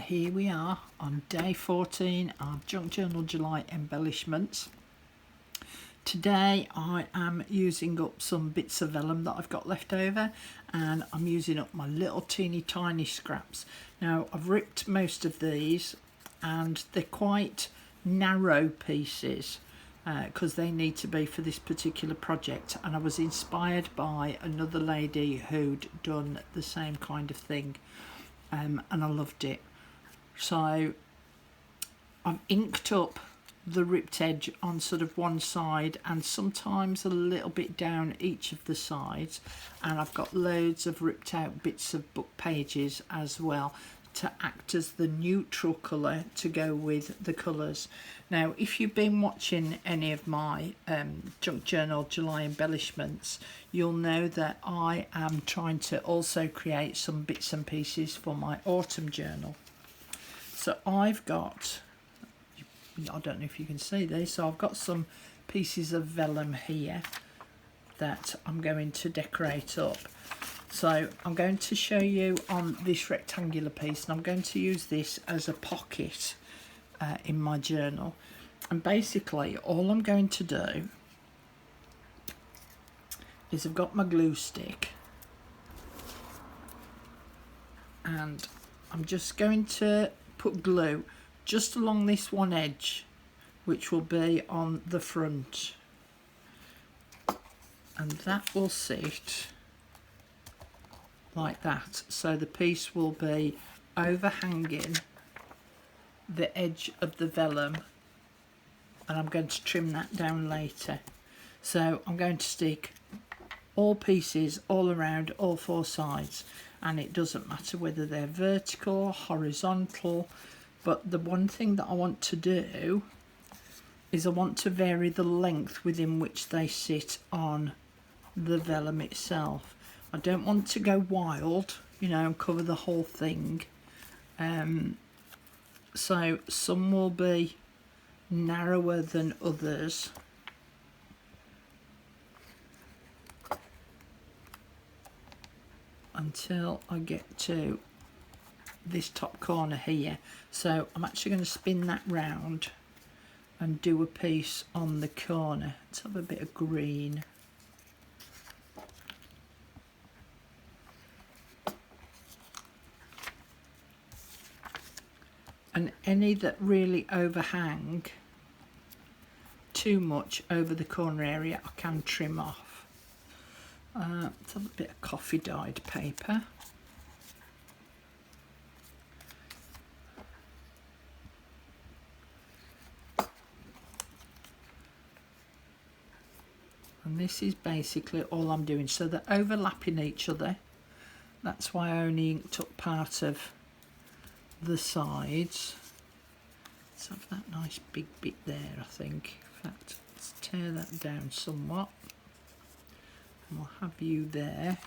here we are on day 14 of Junk Journal July embellishments. Today I am using up some bits of vellum that I've got left over, and I'm using up my little teeny tiny scraps. Now I've ripped most of these and they're quite narrow pieces because they need to be for this particular project, and I was inspired by another lady who'd done the same kind of thing, and I loved it. So I've inked up the ripped edge on sort of one side and sometimes a little bit down each of the sides, and I've got loads of ripped out bits of book pages as well to act as the neutral colour to go with the colours. Now if you've been watching any of my Junk Journal July embellishments, you'll know that I am trying to also create some bits and pieces for my autumn journal. So I've got, I don't know if you can see these, so I've got some pieces of vellum here that I'm going to decorate up. So I'm going to show you on this rectangular piece, and I'm going to use this as a pocket in my journal. And basically all I'm going to do is I've got my glue stick and I'm just going to put glue just along this one edge, which will be on the front, and that will sit like that, so the piece will be overhanging the edge of the vellum, and I'm going to trim that down later. So I'm going to stick all pieces all around all four sides, and it doesn't matter whether they're vertical or horizontal, but the one thing that I want to do is I want to vary the length within which they sit on the vellum itself. I don't want to go wild, you know, and cover the whole thing. So some will be narrower than others. Until I get to this top corner here. So I'm actually going to spin that round and do a piece on the corner. Let's have a bit of green. And any that really overhang too much over the corner area, I can trim off. Let's have a bit of coffee dyed paper. And this is basically all I'm doing, so they're overlapping each other. That's why I only inked up part of the sides. Let's have that nice big bit there, I think. In fact, let's tear that down somewhat, and we'll have you there.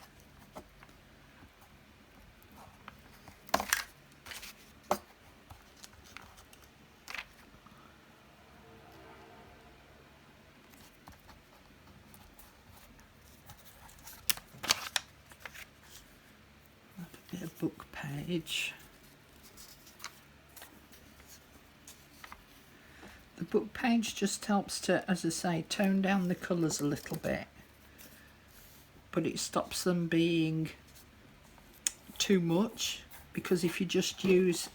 Have a bit of book page. The book page just helps to, as I say, tone down the colours a little bit, but it stops them being too much, because if you just use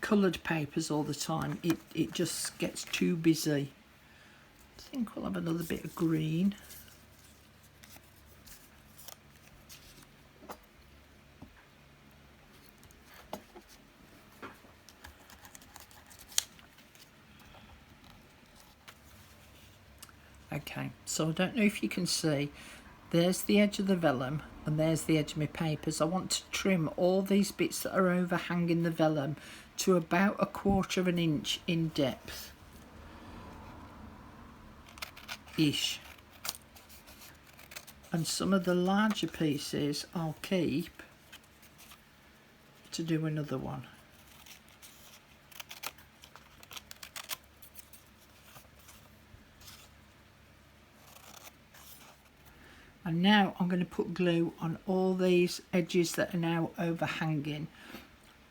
coloured papers all the time, it just gets too busy. I think we'll have another bit of green. Okay, so I don't know if you can see, there's the edge of the vellum and there's the edge of my papers. I want to trim all these bits that are overhanging the vellum to about 1/4 of an inch in depth ish, and some of the larger pieces I'll keep to do another one. And now I'm going to put glue on all these edges that are now overhanging.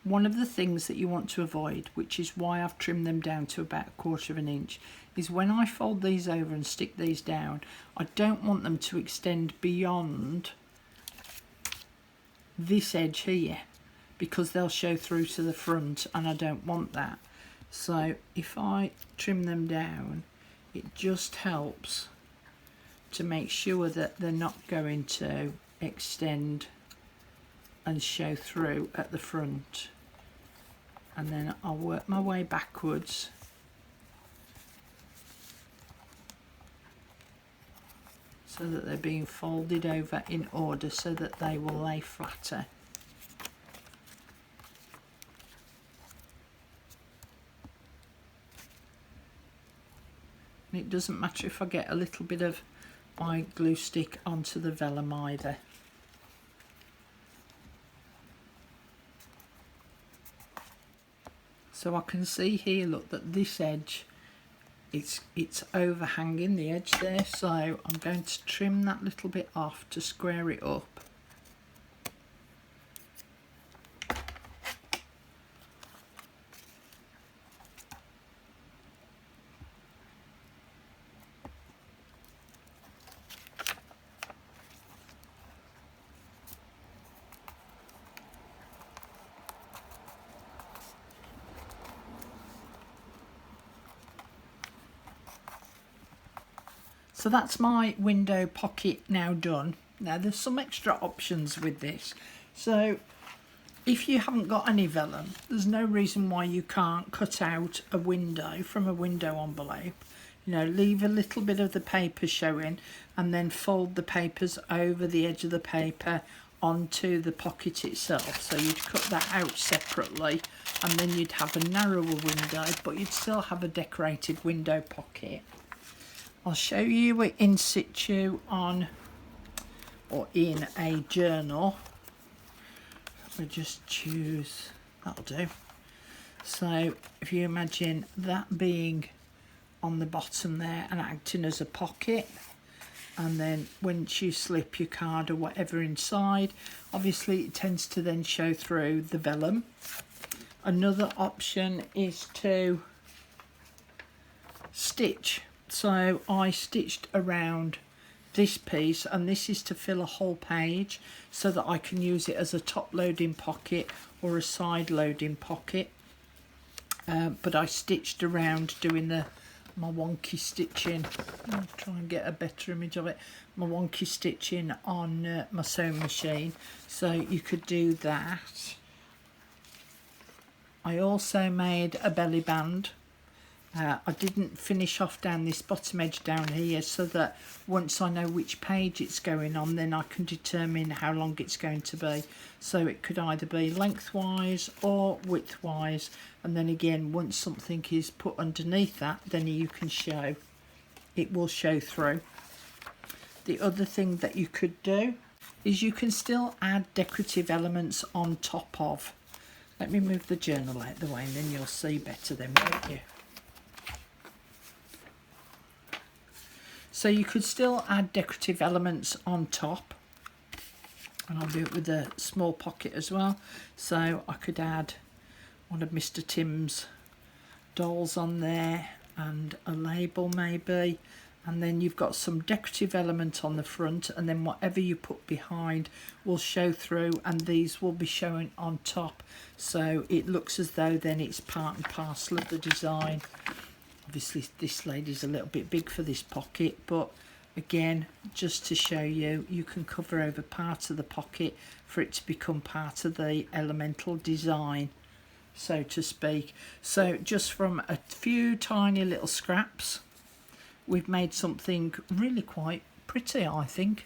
one of the things that you want to avoid, which is why I've trimmed them down to about 1/4 of an inch, is when I fold these over and stick these down, I don't want them to extend beyond this edge here, because they'll show through to the front and I don't want that. So if I trim them down, it just helps to make sure that they're not going to extend and show through at the front. And then I'll work my way backwards so that they're being folded over in order so that they will lay flatter. And it doesn't matter if I get a little bit of my glue stick onto the vellum either. So I can see here, look, that this edge, it's overhanging the edge there, so I'm going to trim that little bit off to square it up. So that's my window pocket now done. Now there's some extra options with this. So if you haven't got any vellum, there's no reason why you can't cut out a window from a window envelope. You know, leave a little bit of the paper showing and then fold the papers over the edge of the paper onto the pocket itself. So you'd cut that out separately and then you'd have a narrower window, but you'd still have a decorated window pocket. I'll show you it in situ on, or in a journal. We just choose, that'll do. So if you imagine that being on the bottom there and acting as a pocket, and then once you slip your card or whatever inside, obviously it tends to then show through the vellum. Another option is to stitch. So I stitched around this piece, and this is to fill a whole page so that I can use it as a top loading pocket or a side loading pocket. But I stitched around doing my wonky stitching. I'll try and get a better image of it. My wonky stitching on my sewing machine, so you could do that. I also made a belly band. I didn't finish off down this bottom edge down here, so that once I know which page it's going on, then I can determine how long it's going to be. So it could either be lengthwise or widthwise, and then again, once something is put underneath that, then you can show, it will show through. The other thing that you could do is you can still add decorative elements on top of. Let me move the journal out of the way and then you'll see better then, won't you? So you could still add decorative elements on top, and I'll do it with a small pocket as well. So I could add one of Mr. Tim's dolls on there and a label maybe, and then you've got some decorative element on the front, and then whatever you put behind will show through, and these will be showing on top, so it looks as though then it's part and parcel of the design. Obviously this lady's a little bit big for this pocket, but again, just to show you, you can cover over part of the pocket for it to become part of the elemental design, so to speak. So just from a few tiny little scraps, we've made something really quite pretty, I think.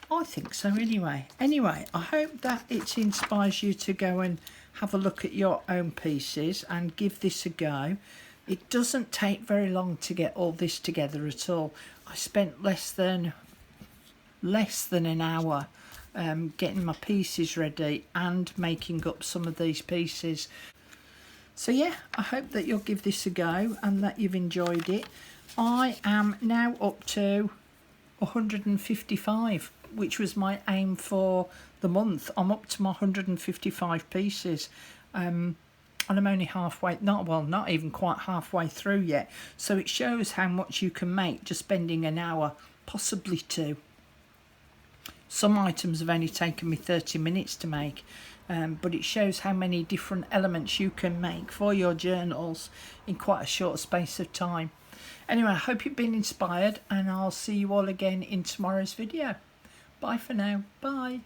I think so anyway. Anyway, I hope that it inspires you to go and have a look at your own pieces and give this a go. It doesn't take very long to get all this together at all. I spent less than an hour getting my pieces ready and making up some of these pieces. So yeah, I hope that you'll give this a go and that you've enjoyed it. I am now up to 155 which was my aim for the month. I'm up to my 155 pieces. And I'm only halfway, not even quite halfway through yet. So it shows how much you can make just spending an hour, possibly 2. Some items have only taken me 30 minutes to make, but it shows how many different elements you can make for your journals in quite a short space of time. Anyway, I hope you've been inspired, and I'll see you all again in tomorrow's video. Bye for now. Bye.